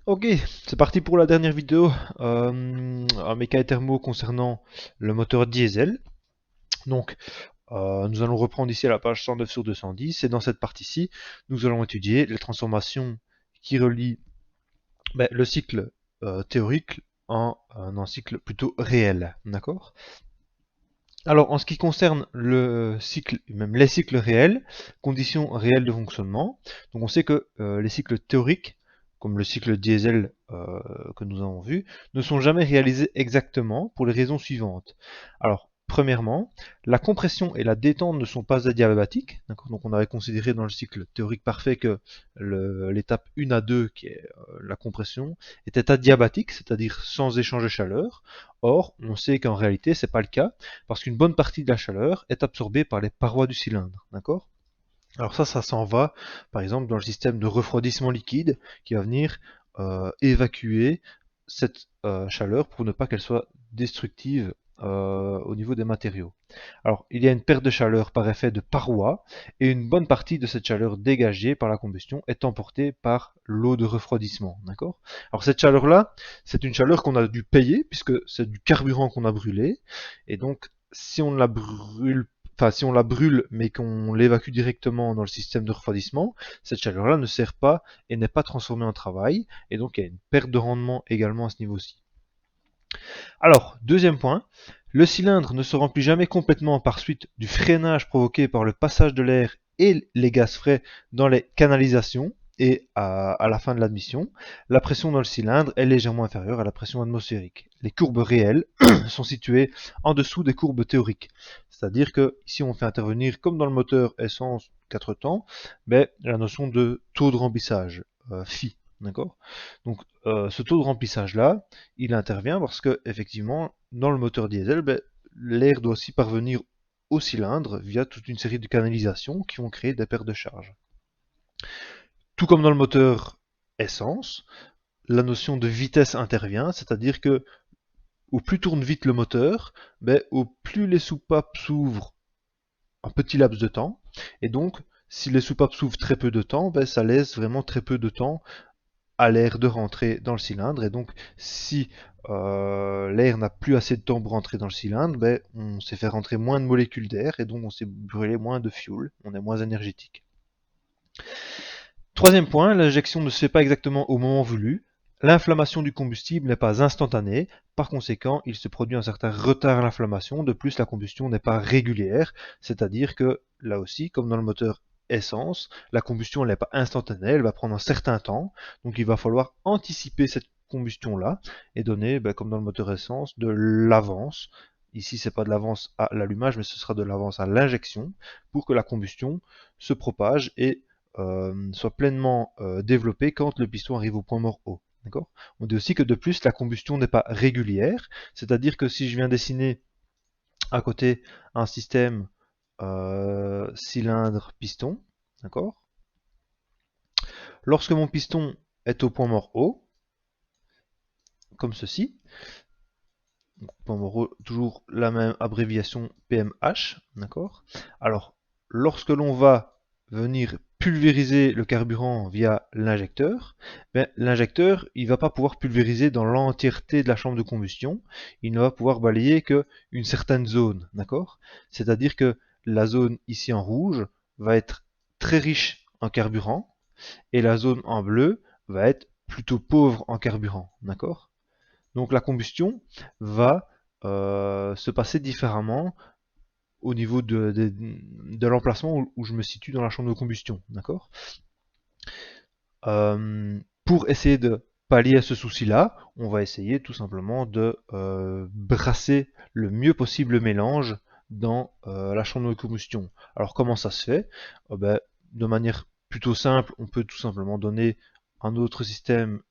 Ok, c'est parti pour la dernière vidéo, un méca et thermo concernant le moteur diesel. Donc, nous allons reprendre ici à la page 109 sur 210 et dans cette partie-ci, nous allons étudier les transformations qui relient le cycle théorique en un cycle plutôt réel. D'accord? Alors, en ce qui concerne le cycle, même les cycles réels, conditions réelles de fonctionnement, donc on sait que les cycles théoriques, comme le cycle diesel que nous avons vu, ne sont jamais réalisés exactement pour les raisons suivantes. Alors, premièrement, la compression et la détente ne sont pas adiabatiques. Donc, on avait considéré dans le cycle théorique parfait que l'étape 1 à 2, qui est la compression, était adiabatique, c'est-à-dire sans échange de chaleur. Or, on sait qu'en réalité, c'est pas le cas parce qu'une bonne partie de la chaleur est absorbée par les parois du cylindre, d'accord? Alors ça s'en va, par exemple, dans le système de refroidissement liquide qui va venir évacuer cette chaleur pour ne pas qu'elle soit destructive au niveau des matériaux. Alors, il y a une perte de chaleur par effet de parois et une bonne partie de cette chaleur dégagée par la combustion est emportée par l'eau de refroidissement, d'accord? Alors cette chaleur-là, c'est une chaleur qu'on a dû payer puisque c'est du carburant qu'on a brûlé et donc si on la brûle si on la brûle mais qu'on l'évacue directement dans le système de refroidissement, cette chaleur-là ne sert pas et n'est pas transformée en travail, et donc il y a une perte de rendement également à ce niveau-ci. Alors, deuxième point, le cylindre ne se remplit jamais complètement par suite du freinage provoqué par le passage de l'air et les gaz frais dans les canalisations et à la fin de l'admission. La pression dans le cylindre est légèrement inférieure à la pression atmosphérique. Les courbes réelles sont situées en dessous des courbes théoriques. C'est-à-dire que ici on fait intervenir, comme dans le moteur essence 4 temps, la notion de taux de remplissage, phi. D'accord? Donc ce taux de remplissage là, il intervient parce que effectivement, dans le moteur diesel, l'air doit aussi parvenir au cylindre via toute une série de canalisations qui vont créer des pertes de charge. Tout comme dans le moteur essence, la notion de vitesse intervient, c'est-à-dire que au plus tourne vite le moteur, au plus les soupapes s'ouvrent un petit laps de temps, et donc si les soupapes s'ouvrent très peu de temps, ça laisse vraiment très peu de temps à l'air de rentrer dans le cylindre, et donc si l'air n'a plus assez de temps pour rentrer dans le cylindre, on s'est fait rentrer moins de molécules d'air, et donc on s'est brûlé moins de fuel, on est moins énergétique. Troisième point, l'injection ne se fait pas exactement au moment voulu. L'inflammation du combustible n'est pas instantanée, par conséquent, il se produit un certain retard à l'inflammation. De plus, la combustion n'est pas régulière, c'est-à-dire que là aussi, comme dans le moteur essence, la combustion n'est pas instantanée, elle va prendre un certain temps, donc il va falloir anticiper cette combustion-là et donner, comme dans le moteur essence, de l'avance. Ici, c'est pas de l'avance à l'allumage, mais ce sera de l'avance à l'injection pour que la combustion se propage et soit pleinement développé quand le piston arrive au point mort haut. On dit aussi que de plus, la combustion n'est pas régulière, c'est-à-dire que si je viens dessiner à côté un système cylindre-piston, d'accord, lorsque mon piston est au point mort haut, comme ceci, donc, point mort haut, toujours la même abréviation PMH, d'accord. Alors, lorsque l'on va venir pulvériser le carburant via l'injecteur, l'injecteur il va pas pouvoir pulvériser dans l'entièreté de la chambre de combustion, il ne va pouvoir balayer que une certaine zone, d'accord. C'est-à-dire que la zone ici en rouge va être très riche en carburant et la zone en bleu va être plutôt pauvre en carburant, d'accord. Donc la combustion va se passer différemment au niveau de l'emplacement où je me situe dans la chambre de combustion, d'accord. Pour essayer de pallier à ce souci-là, on va essayer tout simplement de brasser le mieux possible le mélange dans la chambre de combustion. Alors comment ça se fait? De manière plutôt simple, on peut tout simplement donner un autre système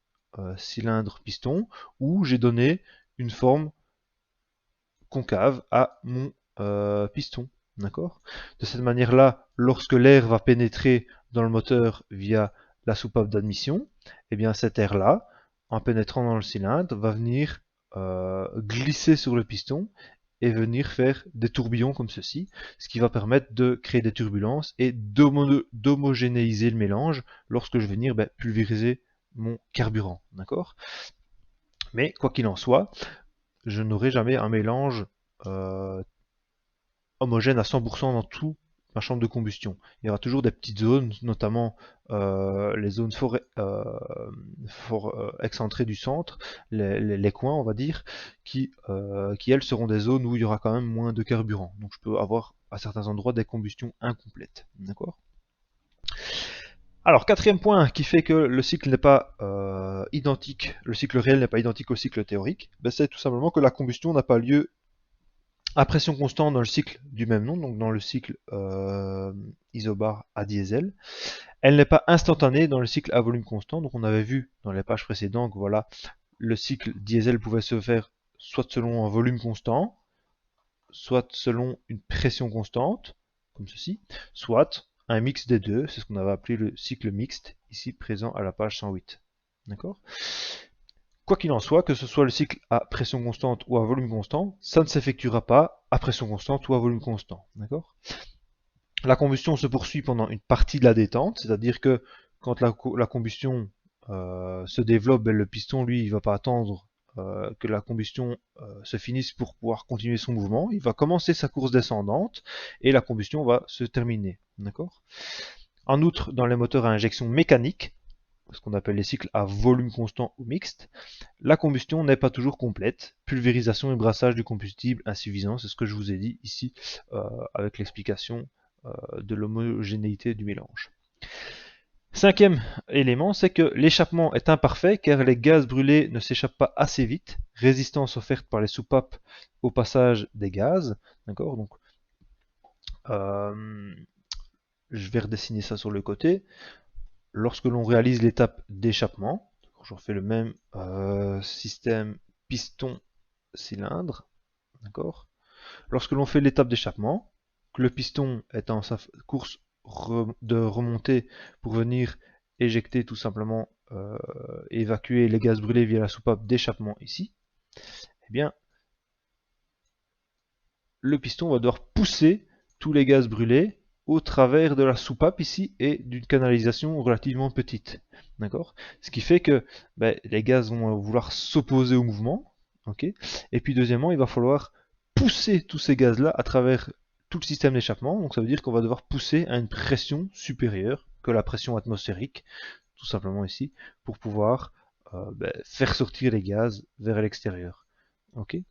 cylindre-piston où j'ai donné une forme concave à mon piston. D'accord. De cette manière-là, lorsque l'air va pénétrer dans le moteur via la soupape d'admission, eh bien cet air-là, en pénétrant dans le cylindre, va venir glisser sur le piston et venir faire des tourbillons comme ceci, ce qui va permettre de créer des turbulences et d'homogénéiser le mélange lorsque je vais venir pulvériser mon carburant, d'accord? Mais quoi qu'il en soit, je n'aurai jamais un mélange homogène à 100% dans tout ma chambre de combustion. Il y aura toujours des petites zones, notamment les zones fort excentrées du centre, les coins, on va dire, qui elles seront des zones où il y aura quand même moins de carburant. Donc je peux avoir à certains endroits des combustions incomplètes. D'accord? Alors, quatrième point qui fait que le cycle n'est pas identique, le cycle réel n'est pas identique au cycle théorique, ben c'est tout simplement que la combustion n'a pas lieu à pression constante dans le cycle du même nom, donc dans le cycle isobar à diesel. Elle n'est pas instantanée dans le cycle à volume constant, donc on avait vu dans les pages précédentes que voilà, le cycle diesel pouvait se faire soit selon un volume constant, soit selon une pression constante, comme ceci, soit un mix des deux, c'est ce qu'on avait appelé le cycle mixte, ici présent à la page 108. D'accord? Quoi qu'il en soit, que ce soit le cycle à pression constante ou à volume constant, ça ne s'effectuera pas à pression constante ou à volume constant. D'accord? La combustion se poursuit pendant une partie de la détente, c'est-à-dire que quand la combustion se développe, ben, le piston, lui, il ne va pas attendre que la combustion se finisse pour pouvoir continuer son mouvement. Il va commencer sa course descendante et la combustion va se terminer. D'accord? En outre, dans les moteurs à injection mécanique, ce qu'on appelle les cycles à volume constant ou mixte, la combustion n'est pas toujours complète. Pulvérisation et brassage du combustible insuffisant, c'est ce que je vous ai dit ici avec l'explication de l'homogénéité du mélange. Cinquième élément, c'est que l'échappement est imparfait car les gaz brûlés ne s'échappent pas assez vite. Résistance offerte par les soupapes au passage des gaz. D'accord? Donc, je vais redessiner ça sur le côté. Lorsque l'on réalise l'étape d'échappement, je refais le même système piston-cylindre, d'accord. Lorsque l'on fait l'étape d'échappement, que le piston est en sa course de remontée pour venir éjecter tout simplement, évacuer les gaz brûlés via la soupape d'échappement ici, eh bien, le piston va devoir pousser tous les gaz brûlés au travers de la soupape ici et d'une canalisation relativement petite. D'accord? Ce qui fait que les gaz vont vouloir s'opposer au mouvement. Okay, et puis deuxièmement, il va falloir pousser tous ces gaz-là à travers tout le système d'échappement. Donc ça veut dire qu'on va devoir pousser à une pression supérieure que la pression atmosphérique, tout simplement ici, pour pouvoir faire sortir les gaz vers l'extérieur. Okay,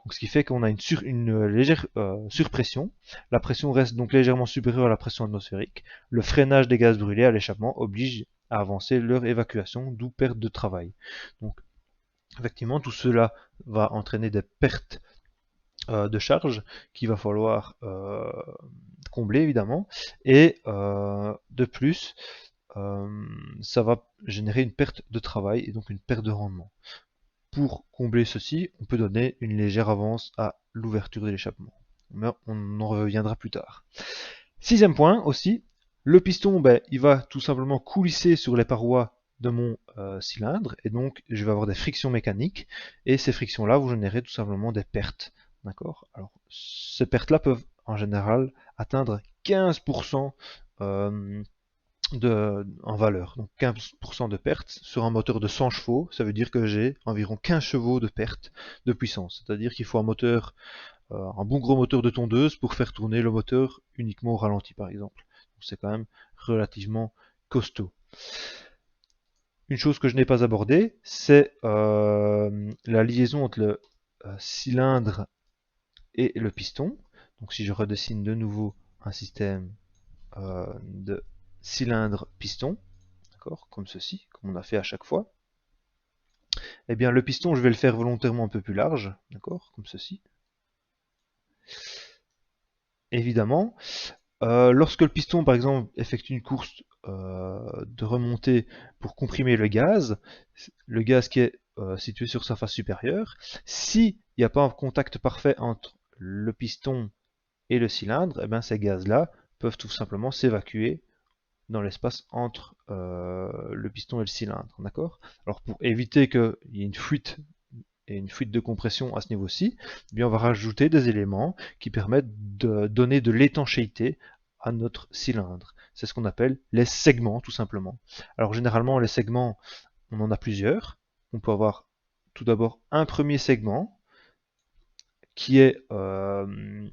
donc ce qui fait qu'on a une légère surpression. La pression reste donc légèrement supérieure à la pression atmosphérique. Le freinage des gaz brûlés à l'échappement oblige à avancer leur évacuation, d'où perte de travail. Donc effectivement, tout cela va entraîner des pertes de charge qu'il va falloir combler évidemment. Et de plus, ça va générer une perte de travail et donc une perte de rendement. Pour combler ceci, on peut donner une légère avance à l'ouverture de l'échappement. Mais on en reviendra plus tard. Sixième point aussi, le piston, il va tout simplement coulisser sur les parois de mon cylindre, et donc je vais avoir des frictions mécaniques, et ces frictions-là vont générer tout simplement des pertes. D'accord? Alors, ces pertes-là peuvent en général atteindre 15% en valeur. Donc 15% de perte sur un moteur de 100 chevaux, ça veut dire que j'ai environ 15 chevaux de perte de puissance. C'est-à-dire qu'il faut un moteur, un bon gros moteur de tondeuse pour faire tourner le moteur uniquement au ralenti par exemple. C'est quand même relativement costaud. Une chose que je n'ai pas abordée, c'est la liaison entre le cylindre et le piston. Donc si je redessine de nouveau un système de cylindre-piston, d'accord, comme ceci, comme on a fait à chaque fois, eh bien le piston, je vais le faire volontairement un peu plus large, d'accord, comme ceci. Évidemment, lorsque le piston, par exemple, effectue une course de remontée pour comprimer le gaz qui est situé sur sa face supérieure, s'il n'y a pas un contact parfait entre le piston et le cylindre, eh bien ces gaz-là peuvent tout simplement s'évacuer dans l'espace entre le piston et le cylindre, d'accord? Alors pour éviter qu'il y ait une fuite et une fuite de compression à ce niveau-ci, eh bien on va rajouter des éléments qui permettent de donner de l'étanchéité à notre cylindre. C'est ce qu'on appelle les segments tout simplement. Alors généralement les segments on en a plusieurs. On peut avoir tout d'abord un premier segment qui est ce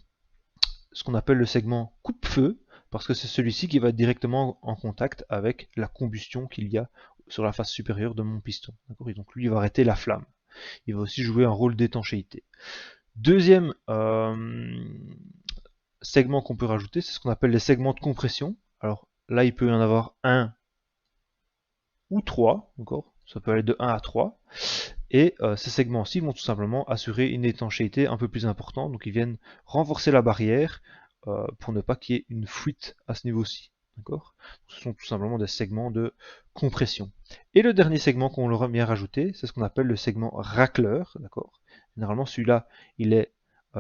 qu'on appelle le segment coupe-feu, parce que c'est celui-ci qui va être directement en contact avec la combustion qu'il y a sur la face supérieure de mon piston. Et donc lui, il va arrêter la flamme. Il va aussi jouer un rôle d'étanchéité. Deuxième segment qu'on peut rajouter, c'est ce qu'on appelle les segments de compression. Alors là, il peut y en avoir un ou trois, d'accord, ça peut aller de 1 à 3. Et ces segments-ci vont tout simplement assurer une étanchéité un peu plus importante, donc ils viennent renforcer la barrière pour ne pas qu'il y ait une fuite à ce niveau-ci. D'accord. Ce sont tout simplement des segments de compression. Et le dernier segment qu'on leur a bien rajouté, c'est ce qu'on appelle le segment racleur. D'accord. Généralement, celui-là, il est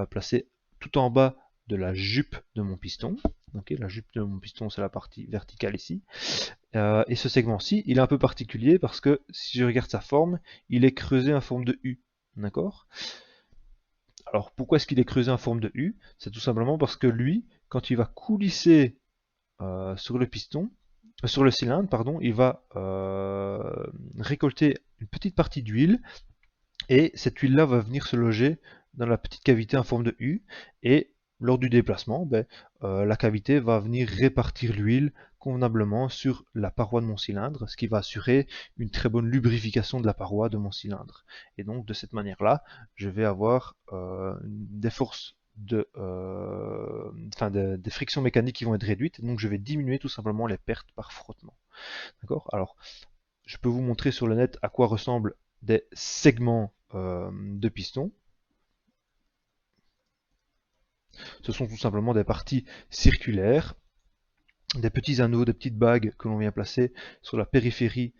placé tout en bas de la jupe de mon piston. Okay, la jupe de mon piston, c'est la partie verticale ici. Et ce segment-ci, il est un peu particulier parce que si je regarde sa forme, il est creusé en forme de U. D'accord. Alors pourquoi est-ce qu'il est creusé en forme de U? C'est tout simplement parce que lui, quand il va coulisser sur le piston, sur le cylindre, pardon, il va récolter une petite partie d'huile et cette huile-là va venir se loger dans la petite cavité en forme de U et lors du déplacement, la cavité va venir répartir l'huile convenablement sur la paroi de mon cylindre, ce qui va assurer une très bonne lubrification de la paroi de mon cylindre. Et donc de cette manière-là, je vais avoir des forces des frictions mécaniques qui vont être réduites, donc je vais diminuer tout simplement les pertes par frottement. D'accord. Alors, je peux vous montrer sur le net à quoi ressemblent des segments de piston. Ce sont tout simplement des parties circulaires, des petits anneaux, des petites bagues que l'on vient placer sur la périphérie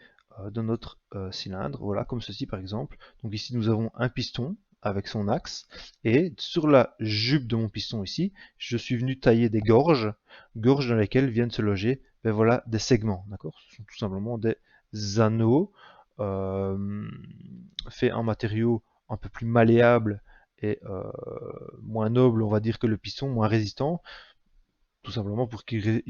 de notre cylindre, voilà, comme ceci par exemple. Donc ici nous avons un piston avec son axe, et sur la jupe de mon piston ici, je suis venu tailler des gorges dans lesquelles viennent se loger, voilà, des segments, d'accord. Ce sont tout simplement des anneaux faits en matériaux un peu plus malléables et moins noble, on va dire, que le piston, moins résistant, tout simplement pour qu'il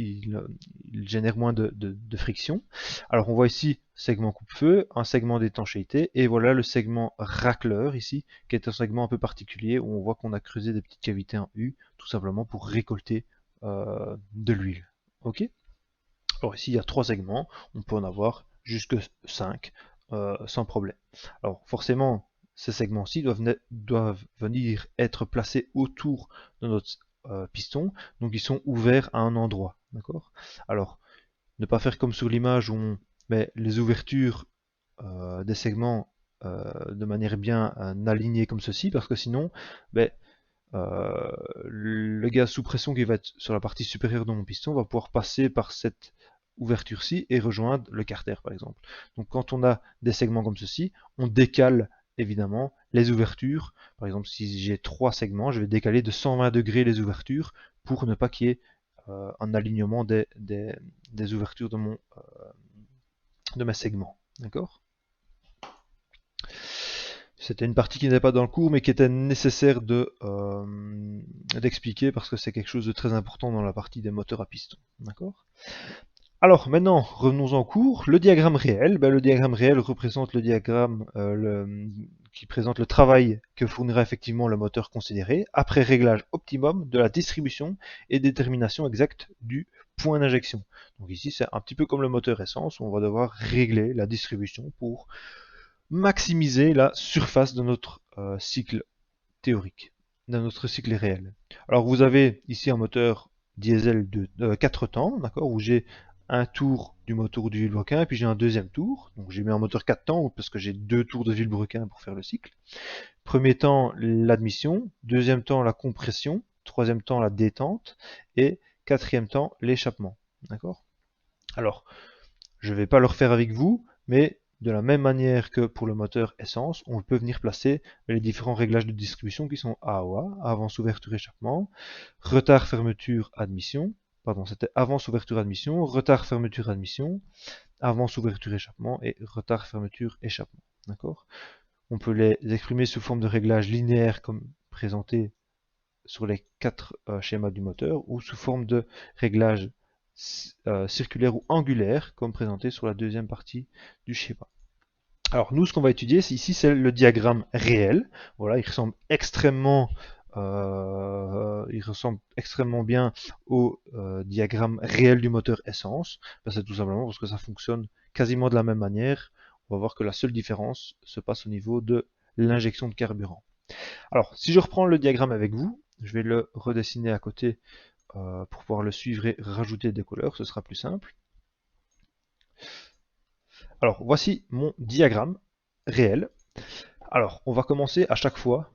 génère moins de friction. Alors on voit ici segment coupe-feu, un segment d'étanchéité, et voilà le segment racleur ici, qui est un segment un peu particulier où on voit qu'on a creusé des petites cavités en U, tout simplement pour récolter de l'huile. Ok. Alors ici il y a 3 segments, on peut en avoir jusque 5 sans problème. Alors forcément, ces segments-ci doivent venir être placés autour de notre piston, donc ils sont ouverts à un endroit. D'accord. Alors, ne pas faire comme sur l'image où on met les ouvertures des segments de manière bien alignée comme ceci, parce que sinon, le gaz sous pression qui va être sur la partie supérieure de mon piston va pouvoir passer par cette ouverture-ci et rejoindre le carter par exemple. Donc quand on a des segments comme ceci, on décale évidemment les ouvertures. Par exemple, si j'ai 3 segments, je vais décaler de 120 degrés les ouvertures pour ne pas qu'il y ait un alignement des ouvertures de mes segments. D'accord. C'était une partie qui n'était pas dans le cours, mais qui était nécessaire d'expliquer parce que c'est quelque chose de très important dans la partie des moteurs à piston. D'accord. Alors maintenant, revenons en cours. Le diagramme réel. Le diagramme réel représente le diagramme qui présente le travail que fournira effectivement le moteur considéré après réglage optimum de la distribution et détermination exacte du point d'injection. Donc ici, c'est un petit peu comme le moteur essence, où on va devoir régler la distribution pour maximiser la surface de notre cycle théorique, de notre cycle réel. Alors vous avez ici un moteur diesel de 4 temps, d'accord, où j'ai un tour du moteur du vilebrequin, et puis j'ai un deuxième tour. Donc j'ai mis un moteur 4 temps parce que j'ai 2 tours de vilebrequin pour faire le cycle. Premier temps, l'admission, deuxième temps, la compression, troisième temps, la détente, et quatrième temps, l'échappement. D'accord. Alors, je ne vais pas le refaire avec vous, mais de la même manière que pour le moteur essence, on peut venir placer les différents réglages de distribution qui sont AOA, avance, ouverture, échappement, retard, fermeture, admission, pardon, c'était avance, ouverture, admission, retard, fermeture, admission, avance, ouverture, échappement et retard, fermeture, échappement. D'accord. On peut les exprimer sous forme de réglage linéaire comme présenté sur les 4 schémas du moteur ou sous forme de réglage circulaire ou angulaire comme présenté sur la deuxième partie du schéma. Alors nous, ce qu'on va étudier ici, c'est le diagramme réel. Voilà, il ressemble extrêmement bien au diagramme réel du moteur essence. Ben, c'est tout simplement parce que ça fonctionne quasiment de la même manière. On va voir que la seule différence se passe au niveau de l'injection de carburant. Alors, si je reprends le diagramme avec vous, je vais le redessiner à côté pour pouvoir le suivre et rajouter des couleurs, ce sera plus simple. Alors, voici mon diagramme réel. Alors, on va commencer à chaque fois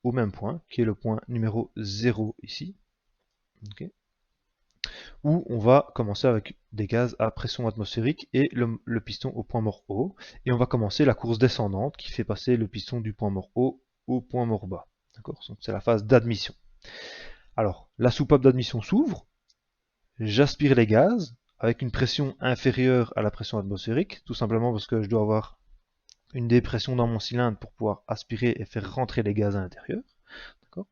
au même point, qui est le point numéro 0 ici, okay, où on va commencer avec des gaz à pression atmosphérique et le piston au point mort haut, et on va commencer la course descendante qui fait passer le piston du point mort haut au point mort bas. D'accord ? Donc c'est la phase d'admission. Alors, la soupape d'admission s'ouvre, j'aspire les gaz avec une pression inférieure à la pression atmosphérique, tout simplement parce que je dois avoir une dépression dans mon cylindre pour pouvoir aspirer et faire rentrer les gaz à l'intérieur. D'accord ?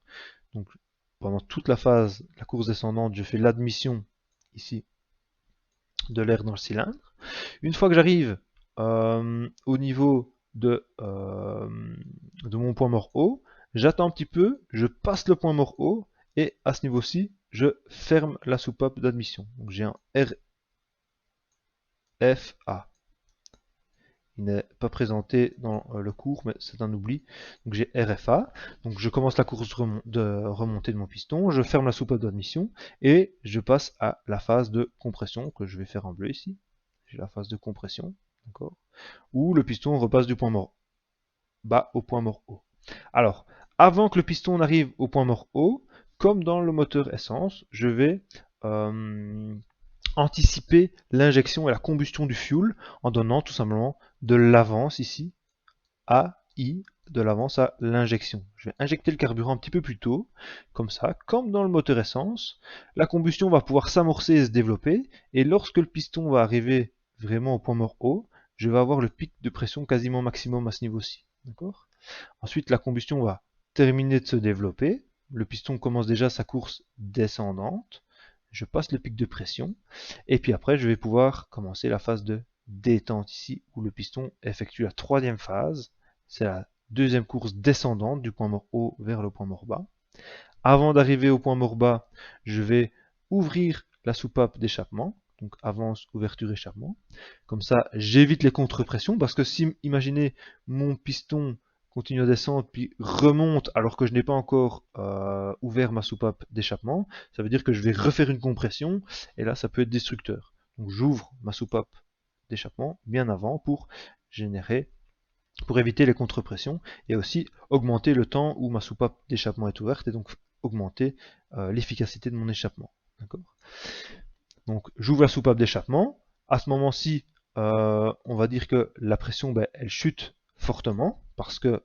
Donc, pendant toute la phase, la course descendante, je fais l'admission ici de l'air dans le cylindre. Une fois que j'arrive au niveau de mon point mort haut, j'attends un petit peu, je passe le point mort haut, et à ce niveau-ci, je ferme la soupape d'admission. Donc j'ai un RFA. Il n'est pas présenté dans le cours, mais c'est un oubli. Donc j'ai RFA. Donc je commence la course de remontée de mon piston, je ferme la soupape d'admission et je passe à la phase de compression que je vais faire en bleu ici. J'ai la phase de compression, d'accord, où le piston repasse du point mort bas au point mort haut. Alors, avant que le piston n'arrive au point mort haut, comme dans le moteur essence, je vais anticiper l'injection et la combustion du fuel en donnant tout simplement de l'avance ici à I, de l'avance à l'injection. Je vais injecter le carburant un petit peu plus tôt, comme ça, comme dans le moteur essence. La combustion va pouvoir s'amorcer et se développer, et lorsque le piston va arriver vraiment au point mort haut, je vais avoir le pic de pression quasiment maximum à ce niveau-ci. D'accord ? Ensuite, la combustion va terminer de se développer. Le piston commence déjà sa course descendante. Je passe le pic de pression. Et puis après, je vais pouvoir commencer la phase de détente ici, où le piston effectue la troisième phase. C'est la deuxième course descendante du point mort haut vers le point mort bas. Avant d'arriver au point mort bas, je vais ouvrir la soupape d'échappement. Donc avance, ouverture, échappement. Comme ça, j'évite les contre-pressions, parce que si, imaginez, mon piston continue à descendre, puis remonte alors que je n'ai pas encore ouvert ma soupape d'échappement, ça veut dire que je vais refaire une compression, et là, ça peut être destructeur. Donc j'ouvre ma soupape d'échappement bien avant pour éviter les contre-pressions, et aussi augmenter le temps où ma soupape d'échappement est ouverte, et donc augmenter l'efficacité de mon échappement. D'accord ? Donc j'ouvre la soupape d'échappement. À ce moment-ci, on va dire que la pression, elle chute fortement parce que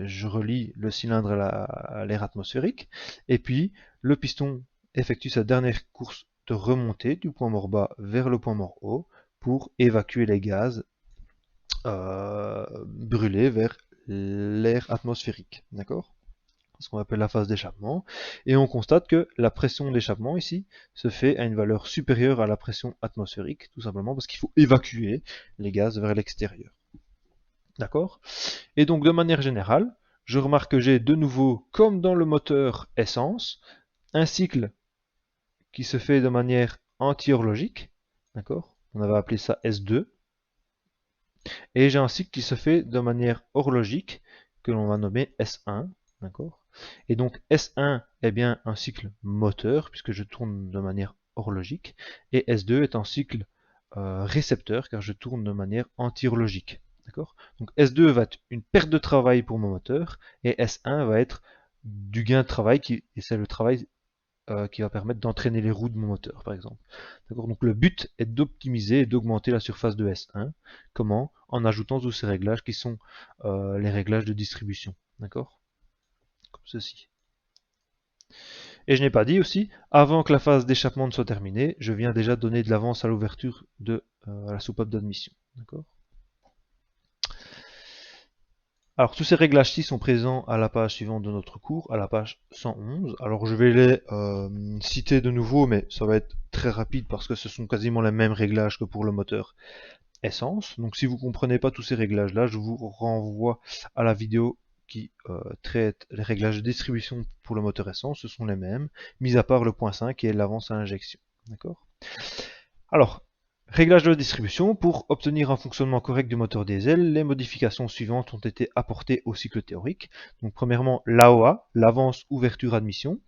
je relie le cylindre à l'air atmosphérique. Et puis le piston effectue sa dernière course de remontée du point mort bas vers le point mort haut pour évacuer les gaz brûlés vers l'air atmosphérique. D'accord ? Ce qu'on appelle la phase d'échappement, et on constate que la pression d'échappement ici se fait à une valeur supérieure à la pression atmosphérique, tout simplement parce qu'il faut évacuer les gaz vers l'extérieur. D'accord ? Et donc de manière générale, je remarque que j'ai de nouveau, comme dans le moteur essence, un cycle qui se fait de manière anti-horlogique, d'accord ? On avait appelé ça S2, et j'ai un cycle qui se fait de manière horlogique, que l'on va nommer S1, d'accord ? Et donc S1 est bien un cycle moteur, puisque je tourne de manière horlogique, et S2 est un cycle récepteur, car je tourne de manière anti-horlogique. D'accord ? Donc S2 va être une perte de travail pour mon moteur, et S1 va être du gain de travail, et c'est le travail qui va permettre d'entraîner les roues de mon moteur, par exemple. D'accord ? Donc le but est d'optimiser et d'augmenter la surface de S1. Comment ? En ajoutant tous ces réglages qui sont les réglages de distribution. D'accord ? Comme ceci. Et je n'ai pas dit aussi, avant que la phase d'échappement ne soit terminée, je viens déjà donner de l'avance à l'ouverture de la soupape d'admission. D'accord ? Alors tous ces réglages-ci sont présents à la page suivante de notre cours, à la page 111. Alors je vais les citer de nouveau, mais ça va être très rapide parce que ce sont quasiment les mêmes réglages que pour le moteur essence. Donc si vous ne comprenez pas tous ces réglages-là, je vous renvoie à la vidéo qui traite les réglages de distribution pour le moteur essence, ce sont les mêmes, mis à part le point 5 qui est l'avance à l'injection. D'accord? Alors, réglage de la distribution. Pour obtenir un fonctionnement correct du moteur diesel, les modifications suivantes ont été apportées au cycle théorique. Donc premièrement, l'AOA, l'avance ouverture admission.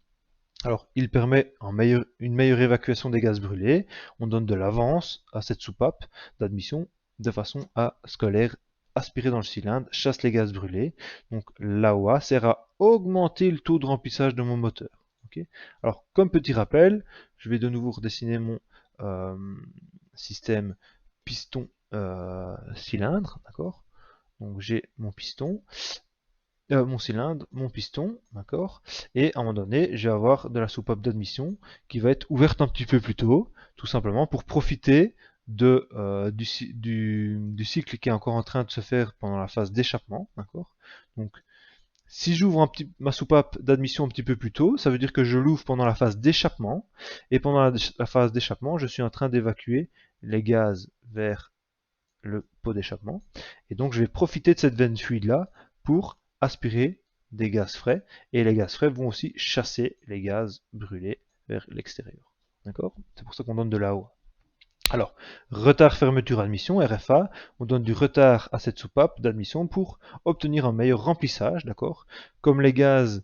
Alors, il permet une meilleure évacuation des gaz brûlés. On donne de l'avance à cette soupape d'admission de façon à ce que l'air aspiré dans le cylindre chasse les gaz brûlés. Donc, l'AOA sert à augmenter le taux de remplissage de mon moteur. Okay. Alors, comme petit rappel, je vais de nouveau redessiner mon système piston cylindre. D'accord. Donc, j'ai mon piston. Mon cylindre, mon piston, d'accord. Et à un moment donné, je vais avoir de la soupape d'admission qui va être ouverte un petit peu plus tôt, tout simplement pour profiter du cycle qui est encore en train de se faire pendant la phase d'échappement, d'accord. Donc, si j'ouvre ma soupape d'admission un petit peu plus tôt, ça veut dire que je l'ouvre pendant la phase d'échappement, et pendant la phase d'échappement, je suis en train d'évacuer les gaz vers le pot d'échappement, et donc je vais profiter de cette veine fluide là pour aspirer des gaz frais, et les gaz frais vont aussi chasser les gaz brûlés vers l'extérieur. D'accord? C'est pour ça qu'on donne de la AOA. Alors, retard fermeture admission, RFA, on donne du retard à cette soupape d'admission pour obtenir un meilleur remplissage, d'accord? Comme les gaz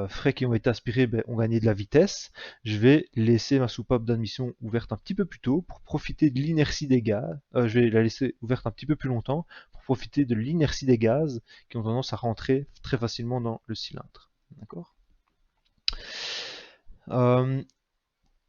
frais qui ont été aspirés ont gagné de la vitesse, je vais laisser ma soupape d'admission ouverte un petit peu plus tôt pour profiter de l'inertie des gaz. Je vais la laisser ouverte un petit peu plus longtemps pour profiter de l'inertie des gaz qui ont tendance à rentrer très facilement dans le cylindre. D'accord?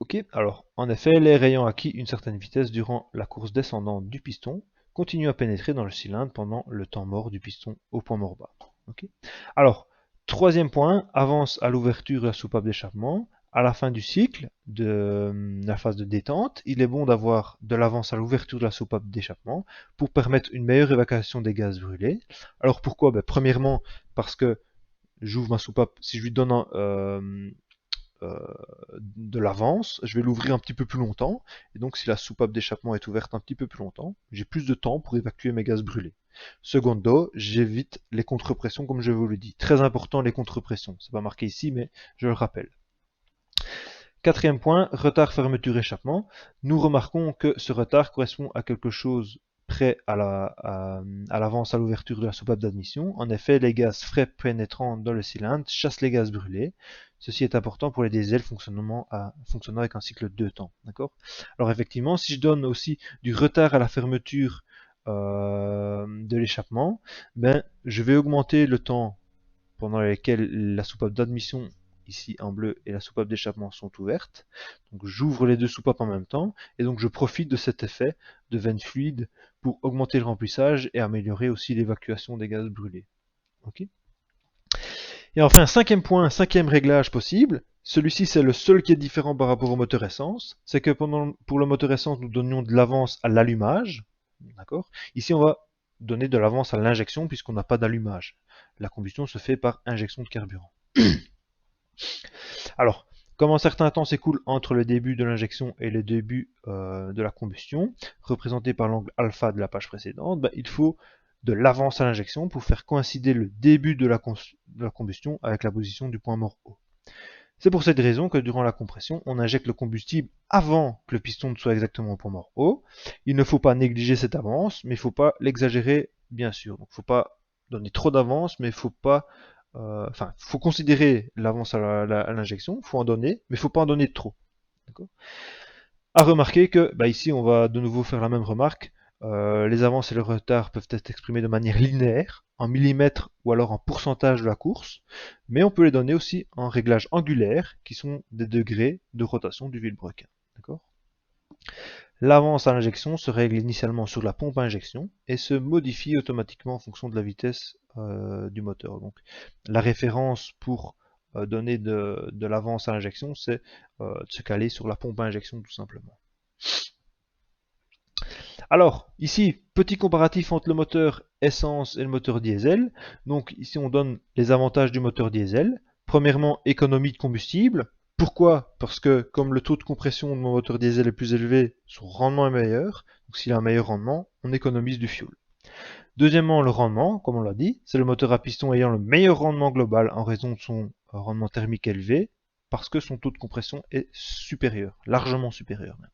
Ok, alors en effet, l'air ayant acquis une certaine vitesse durant la course descendante du piston continue à pénétrer dans le cylindre pendant le temps mort du piston au point mort bas. Okay. Alors, troisième point, avance à l'ouverture de la soupape d'échappement. À la fin du cycle, de la phase de détente, il est bon d'avoir de l'avance à l'ouverture de la soupape d'échappement pour permettre une meilleure évacuation des gaz brûlés. Alors pourquoi? Premièrement, parce que j'ouvre ma soupape, si je lui donne de l'avance, je vais l'ouvrir un petit peu plus longtemps, et donc si la soupape d'échappement est ouverte un petit peu plus longtemps, j'ai plus de temps pour évacuer mes gaz brûlés. Secondo, j'évite les contrepressions comme je vous le dis. Très important les contrepressions, c'est pas marqué ici mais je le rappelle. Quatrième point, retard fermeture échappement. Nous remarquons que ce retard correspond à quelque chose près à l'avance à l'ouverture de la soupape d'admission. En effet, les gaz frais pénétrant dans le cylindre chassent les gaz brûlés. Ceci est important pour les diesels fonctionnant avec un cycle de temps. Alors effectivement, si je donne aussi du retard à la fermeture de l'échappement, je vais augmenter le temps pendant lequel la soupape d'admission ici en bleu et la soupape d'échappement sont ouvertes. Donc j'ouvre les deux soupapes en même temps et donc je profite de cet effet de veine fluide pour augmenter le remplissage et améliorer aussi l'évacuation des gaz brûlés. Okay. Et enfin, cinquième point, cinquième réglage possible, celui-ci c'est le seul qui est différent par rapport au moteur essence, c'est que pour le moteur essence nous donnions de l'avance à l'allumage, d'accord. Ici on va donner de l'avance à l'injection puisqu'on n'a pas d'allumage. La combustion se fait par injection de carburant. Alors, comme un certain temps s'écoule entre le début de l'injection et le début de la combustion, représenté par l'angle alpha de la page précédente, il faut de l'avance à l'injection pour faire coïncider le début de la combustion avec la position du point mort haut. C'est pour cette raison que durant la compression, on injecte le combustible avant que le piston ne soit exactement au point mort haut. Il ne faut pas négliger cette avance, mais il ne faut pas l'exagérer, bien sûr. Donc, il ne faut pas donner trop d'avance, mais il ne faut pas faut considérer l'avance à l'injection, il faut en donner, mais il ne faut pas en donner trop. À remarquer que, ici, on va de nouveau faire la même remarque. Les avances et le retard peuvent être exprimés de manière linéaire, en millimètres ou alors en pourcentage de la course, mais on peut les donner aussi en réglage angulaire, qui sont des degrés de rotation du vilebrequin. L'avance à l'injection se règle initialement sur la pompe à injection et se modifie automatiquement en fonction de la vitesse du moteur. Donc, la référence pour donner de l'avance à l'injection, c'est de se caler sur la pompe à injection tout simplement. Alors, ici, petit comparatif entre le moteur essence et le moteur diesel. Donc, ici, on donne les avantages du moteur diesel. Premièrement, économie de combustible. Pourquoi? Parce que comme le taux de compression de mon moteur diesel est plus élevé, son rendement est meilleur. Donc s'il a un meilleur rendement, on économise du fuel. Deuxièmement, le rendement, comme on l'a dit, c'est le moteur à piston ayant le meilleur rendement global en raison de son rendement thermique élevé, parce que son taux de compression est supérieur, largement supérieur même.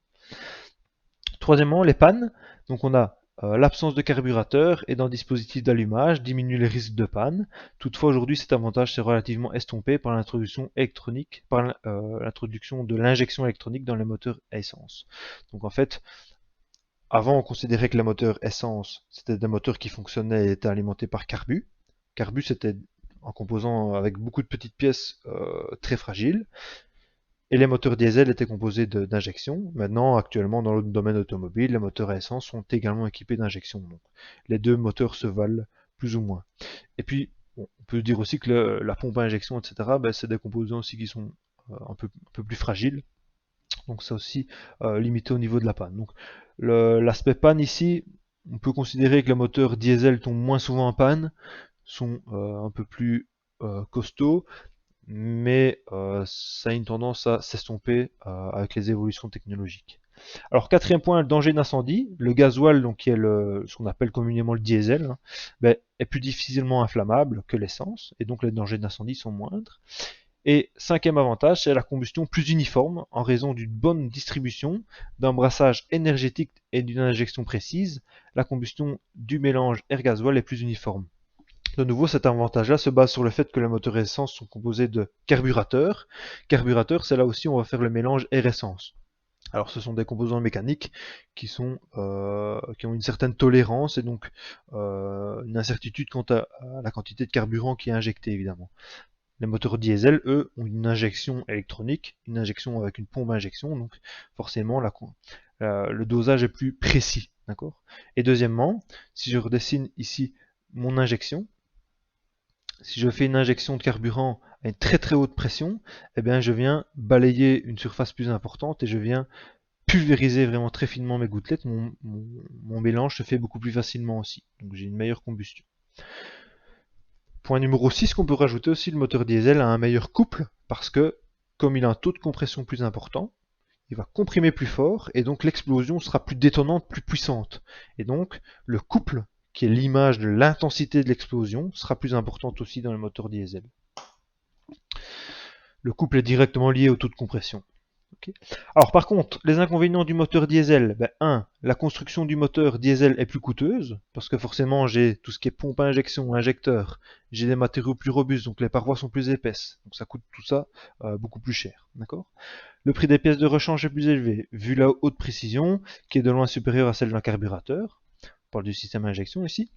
Troisièmement, les pannes. Donc on a l'absence de carburateur et d'un dispositif d'allumage diminue les risques de panne. Toutefois, aujourd'hui, cet avantage s'est relativement estompé par l'introduction électronique, par l'introduction de l'injection électronique dans les moteurs à essence. Donc en fait, avant, on considérait que les moteurs essence, c'était des moteurs qui fonctionnaient et étaient alimentés par carbu. Carbu, c'était un composant avec beaucoup de petites pièces très fragiles. Et les moteurs diesel étaient composés d'injection. Maintenant, actuellement, dans le domaine automobile, les moteurs à essence sont également équipés d'injection. Donc, les deux moteurs se valent plus ou moins. Et puis, bon, on peut dire aussi que la pompe à injection, etc., ben, c'est des composants aussi qui sont un peu plus fragiles. Donc, ça aussi limité au niveau de la panne. Donc, l'aspect panne ici, on peut considérer que les moteurs diesel tombent moins souvent en panne, sont un peu plus costauds, mais ça a une tendance à s'estomper avec les évolutions technologiques. Alors quatrième point, le danger d'incendie. Le gasoil, donc qui est ce qu'on appelle communément le diesel, hein, ben, est plus difficilement inflammable que l'essence, et donc les dangers d'incendie sont moindres. Et cinquième avantage, c'est la combustion plus uniforme en raison d'une bonne distribution, d'un brassage énergétique et d'une injection précise. La combustion du mélange air-gasoil est plus uniforme. De nouveau, cet avantage-là se base sur le fait que les moteurs essence sont composés de carburateurs. Carburateurs, c'est là aussi où on va faire le mélange air-essence. Alors, ce sont des composants mécaniques qui ont une certaine tolérance et donc une incertitude quant à la quantité de carburant qui est injectée, évidemment. Les moteurs diesel, eux, ont une injection électronique, une injection avec une pompe à injection, donc forcément le dosage est plus précis. D'accord. Et deuxièmement, si je redessine ici mon injection, si je fais une injection de carburant à une très très haute pression, eh bien je viens balayer une surface plus importante et je viens pulvériser vraiment très finement mes gouttelettes. Mon mélange se fait beaucoup plus facilement aussi. Donc j'ai une meilleure combustion. Point numéro 6 qu'on peut rajouter aussi, le moteur diesel a un meilleur couple parce que comme il a un taux de compression plus important, il va comprimer plus fort et donc l'explosion sera plus détonnante, plus puissante. Et donc le couple, qui est l'image de l'intensité de l'explosion, sera plus importante aussi dans le moteur diesel. Le couple est directement lié au taux de compression. Okay. Alors par contre, les inconvénients du moteur diesel, ben, 1. La construction du moteur diesel est plus coûteuse, parce que forcément j'ai tout ce qui est pompe à injection, injecteur, j'ai des matériaux plus robustes, donc les parois sont plus épaisses, donc ça coûte tout ça beaucoup plus cher. D'accord. Le prix des pièces de rechange est plus élevé, vu la haute précision, qui est de loin supérieure à celle d'un carburateur, on parle du système à injection ici,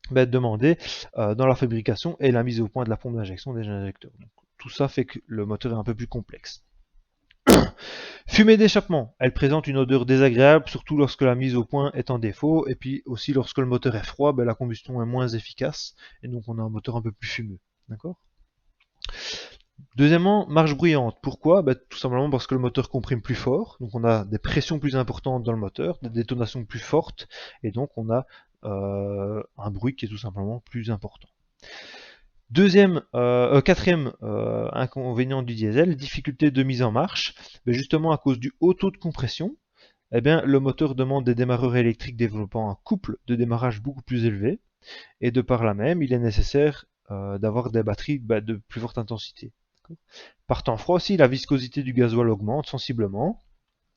ben, demandé dans la fabrication et la mise au point de la pompe d'injection des injecteurs. Donc, tout ça fait que le moteur est un peu plus complexe. Fumée d'échappement, elle présente une odeur désagréable, surtout lorsque la mise au point est en défaut, et puis aussi lorsque le moteur est froid, ben, la combustion est moins efficace, et donc on a un moteur un peu plus fumeux. D'accord. Deuxièmement, marche bruyante. Pourquoi? Ben, tout simplement parce que le moteur comprime plus fort, donc on a des pressions plus importantes dans le moteur, des détonations plus fortes, et donc on a un bruit qui est tout simplement plus important. Quatrième inconvénient du diesel, difficulté de mise en marche. Mais justement à cause du haut taux de compression, eh bien, le moteur demande des démarreurs électriques développant un couple de démarrage beaucoup plus élevé, et de par là même, il est nécessaire d'avoir des batteries de plus forte intensité. Par temps froid aussi, la viscosité du gasoil augmente sensiblement,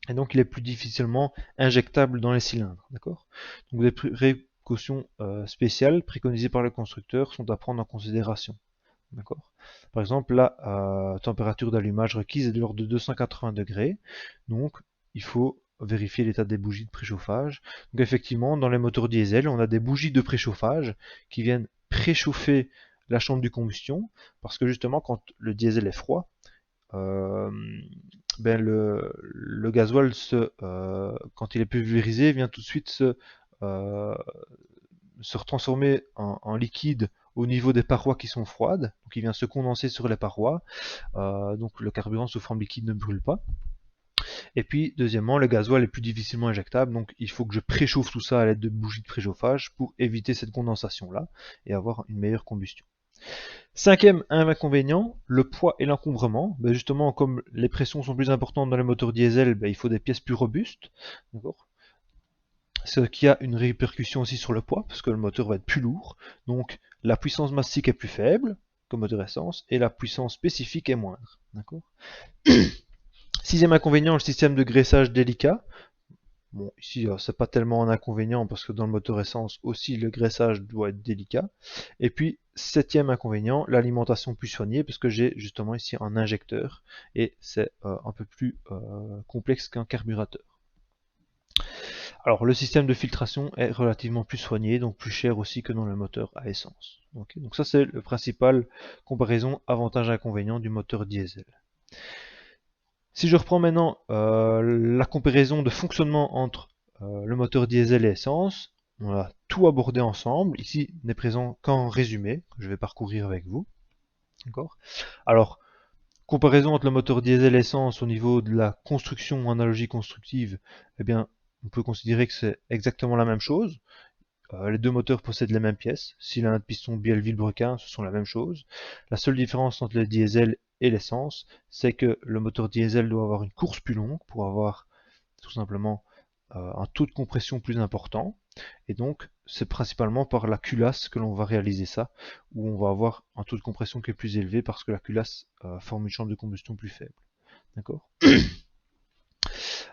et donc il est plus difficilement injectable dans les cylindres. D'accord. Donc des précautions spéciales préconisées par le constructeur sont à prendre en considération. D'accord. Par exemple, la température d'allumage requise est de l'ordre de 280 degrés, donc il faut vérifier l'état des bougies de préchauffage. Donc effectivement, dans les moteurs diesel, on a des bougies de préchauffage qui viennent préchauffer la chambre de combustion, parce que justement, quand le diesel est froid, ben le gasoil, quand il est pulvérisé, vient tout de suite se transformer en liquide au niveau des parois qui sont froides, donc il vient se condenser sur les parois, donc le carburant sous forme liquide ne brûle pas. Et puis deuxièmement, le gasoil est plus difficilement injectable, donc il faut que je préchauffe tout ça à l'aide de bougies de préchauffage pour éviter cette condensation là et avoir une meilleure combustion. Cinquième inconvénient, le poids et l'encombrement. Ben justement, comme les pressions sont plus importantes dans les moteurs diesel, ben il faut des pièces plus robustes. Ce qui a une répercussion aussi sur le poids, parce que le moteur va être plus lourd. Donc la puissance masstique est plus faible, comme moteur essence, et la puissance spécifique est moindre. Sixième inconvénient, le système de graissage délicat. Bon, ici, c'est pas tellement un inconvénient parce que dans le moteur essence aussi, le graissage doit être délicat. Et puis, septième inconvénient, l'alimentation plus soignée parce que j'ai justement ici un injecteur et c'est un peu plus complexe qu'un carburateur. Alors, le système de filtration est relativement plus soigné, donc plus cher aussi que dans le moteur à essence. Okay, donc ça, c'est le principal comparaison avantage-inconvénient du moteur diesel. Si je reprends maintenant la comparaison de fonctionnement entre le moteur diesel et essence, on a tout abordé ensemble. Ici n'est présent qu'en résumé, que je vais parcourir avec vous. Alors, comparaison entre le moteur diesel et essence au niveau de la construction ou analogie constructive, eh bien, on peut considérer que c'est exactement la même chose. Les deux moteurs possèdent les mêmes pièces. Cylindre, piston, bielle, vilebrequin, ce sont la même chose. La seule différence entre le diesel et l'essence, c'est que le moteur diesel doit avoir une course plus longue pour avoir tout simplement un taux de compression plus important. Et donc, c'est principalement par la culasse que l'on va réaliser ça, où on va avoir un taux de compression qui est plus élevé parce que la culasse forme une chambre de combustion plus faible. D'accord.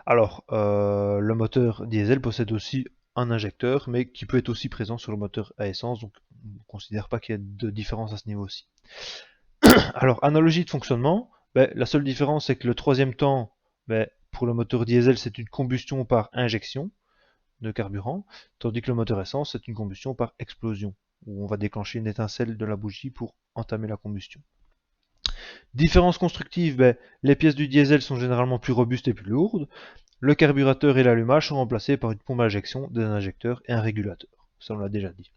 Alors, le moteur diesel possède aussi un injecteur, mais qui peut être aussi présent sur le moteur à essence, donc on ne considère pas qu'il y ait de différence à ce niveau-ci. Alors, analogie de fonctionnement, ben, la seule différence c'est que le troisième temps, ben, pour le moteur diesel, c'est une combustion par injection de carburant, tandis que le moteur essence, c'est une combustion par explosion, où on va déclencher une étincelle de la bougie pour entamer la combustion. Différence constructive, ben, les pièces du diesel sont généralement plus robustes et plus lourdes. Le carburateur et l'allumage sont remplacés par une pompe à injection, des injecteurs et un régulateur. Ça, on l'a déjà dit.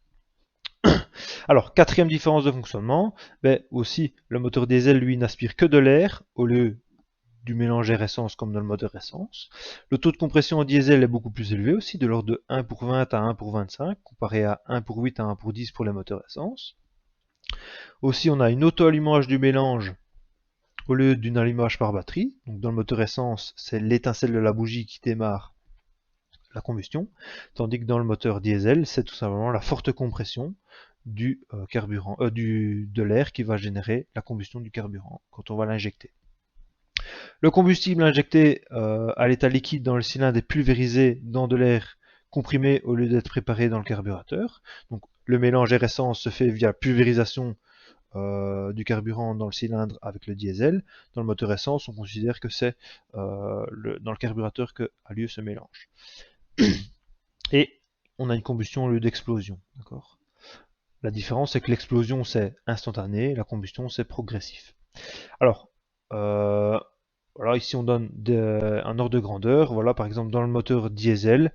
Alors, quatrième différence de fonctionnement, ben, aussi, le moteur diesel, lui, n'aspire que de l'air au lieu du mélange air-essence comme dans le moteur essence. Le taux de compression en diesel est beaucoup plus élevé aussi, de l'ordre de 1 pour 20 à 1 pour 25, comparé à 1 pour 8 à 1 pour 10 pour les moteurs essence. Aussi, on a une auto-allumage du mélange au lieu d'une allumage par batterie. Donc dans le moteur essence, c'est l'étincelle de la bougie qui démarre la combustion, tandis que dans le moteur diesel, c'est tout simplement la forte compression du carburant, de l'air qui va générer la combustion du carburant quand on va l'injecter. Le combustible injecté à l'état liquide dans le cylindre est pulvérisé dans de l'air comprimé au lieu d'être préparé dans le carburateur. Donc le mélange air-essence se fait via pulvérisation du carburant dans le cylindre avec le diesel. Dans le moteur essence, on considère que c'est dans le carburateur que a lieu ce mélange. Et on a une combustion au lieu d'explosion. La différence, c'est que l'explosion, c'est instantané, la combustion, c'est progressif. Alors, voilà, ici on donne un ordre de grandeur. Voilà, par exemple, dans le moteur diesel,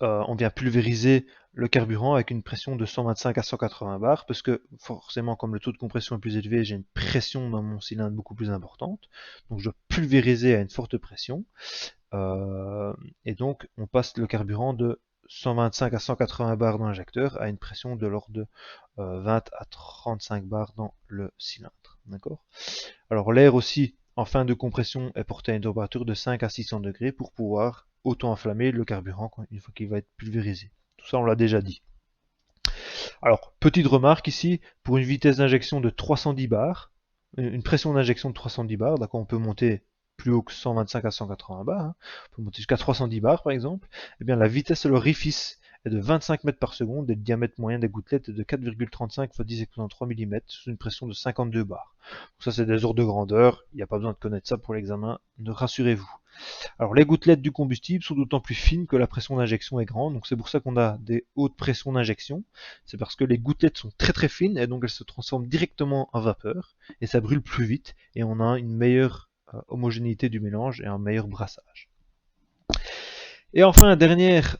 on vient pulvériser le carburant avec une pression de 125 à 180 bars, parce que forcément, comme le taux de compression est plus élevé, j'ai une pression dans mon cylindre beaucoup plus importante. Donc je dois pulvériser à une forte pression. Et donc on passe le carburant de 125 à 180 bars dans l'injecteur à une pression de l'ordre de 20 à 35 bars dans le cylindre. D'accord. Alors l'air aussi en fin de compression est porté à une température de 5 à 600 degrés pour pouvoir auto-enflammer le carburant une fois qu'il va être pulvérisé. Tout ça on l'a déjà dit. Alors petite remarque ici, pour une vitesse d'injection de 310 bars, une pression d'injection de 310 bars, d'accord, on peut monter plus haut que 125 à 180 bars, hein, on peut monter jusqu'à 310 bars par exemple, eh bien la vitesse de l'orifice est de 25 mètres par seconde et le diamètre moyen des gouttelettes est de 4,35 x 10 exponent 3 mm sous une pression de 52 bars. Donc ça c'est des ordres de grandeur, il n'y a pas besoin de connaître ça pour l'examen, rassurez-vous. Alors les gouttelettes du combustible sont d'autant plus fines que la pression d'injection est grande, donc c'est pour ça qu'on a des hautes pressions d'injection, c'est parce que les gouttelettes sont très très fines et donc elles se transforment directement en vapeur et ça brûle plus vite et on a une meilleure homogénéité du mélange et un meilleur brassage. Et enfin, dernière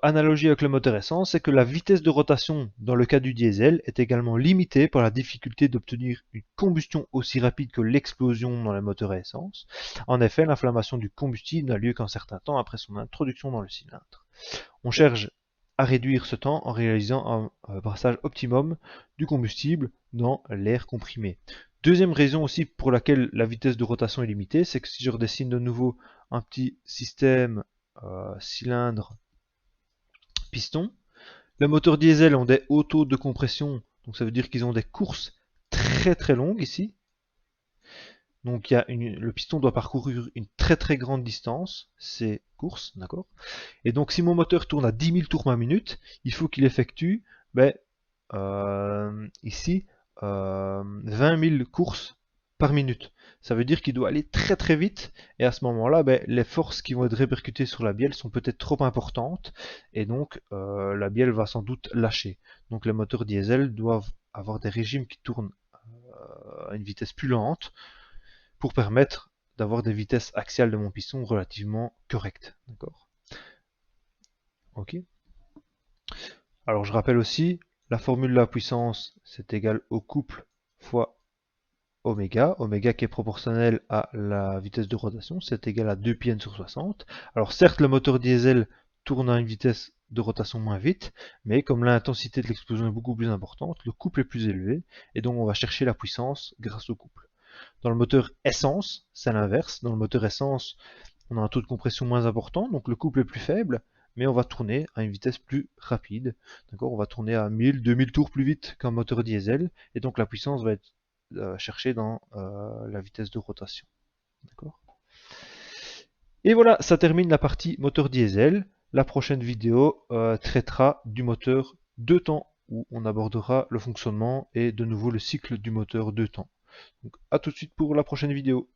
analogie avec le moteur essence, c'est que la vitesse de rotation dans le cas du diesel est également limitée par la difficulté d'obtenir une combustion aussi rapide que l'explosion dans le moteur à essence. En effet, l'inflammation du combustible n'a lieu qu'un certain temps après son introduction dans le cylindre. On cherche à réduire ce temps en réalisant un passage optimum du combustible dans l'air comprimé. Deuxième raison aussi pour laquelle la vitesse de rotation est limitée, c'est que si je redessine de nouveau un petit système cylindre piston, les moteurs diesel ont des hauts taux de compression, donc ça veut dire qu'ils ont des courses très longues ici. Donc le piston doit parcourir une très grande distance, ces courses, d'accord. Et donc si mon moteur tourne à 10 000 tours par minute, il faut qu'il effectue ici 20 000 courses par minute. Ça veut dire qu'il doit aller très vite, et à ce moment-là, les forces qui vont être répercutées sur la bielle sont peut-être trop importantes, et donc la bielle va sans doute lâcher. Donc les moteurs diesel doivent avoir des régimes qui tournent à une vitesse plus lente, pour permettre d'avoir des vitesses axiales de mon piston relativement correctes. D'accord. Ok. Alors je rappelle aussi, la formule de la puissance, c'est égal au couple fois oméga, oméga qui est proportionnel à la vitesse de rotation, c'est égal à 2 pi sur 60. Alors certes, le moteur diesel tourne à une vitesse de rotation moins vite, mais comme l'intensité de l'explosion est beaucoup plus importante, le couple est plus élevé, et donc on va chercher la puissance grâce au couple. Dans le moteur essence, c'est l'inverse. Dans le moteur essence, on a un taux de compression moins important, donc le couple est plus faible, mais on va tourner à une vitesse plus rapide. D'accord, on va tourner à 1000, 2000 tours plus vite qu'un moteur diesel, et donc la puissance va être cherchée dans la vitesse de rotation. D'accord. Et voilà, ça termine la partie moteur diesel. La prochaine vidéo traitera du moteur 2 temps, où on abordera le fonctionnement et de nouveau le cycle du moteur 2 temps. Donc à tout de suite pour la prochaine vidéo.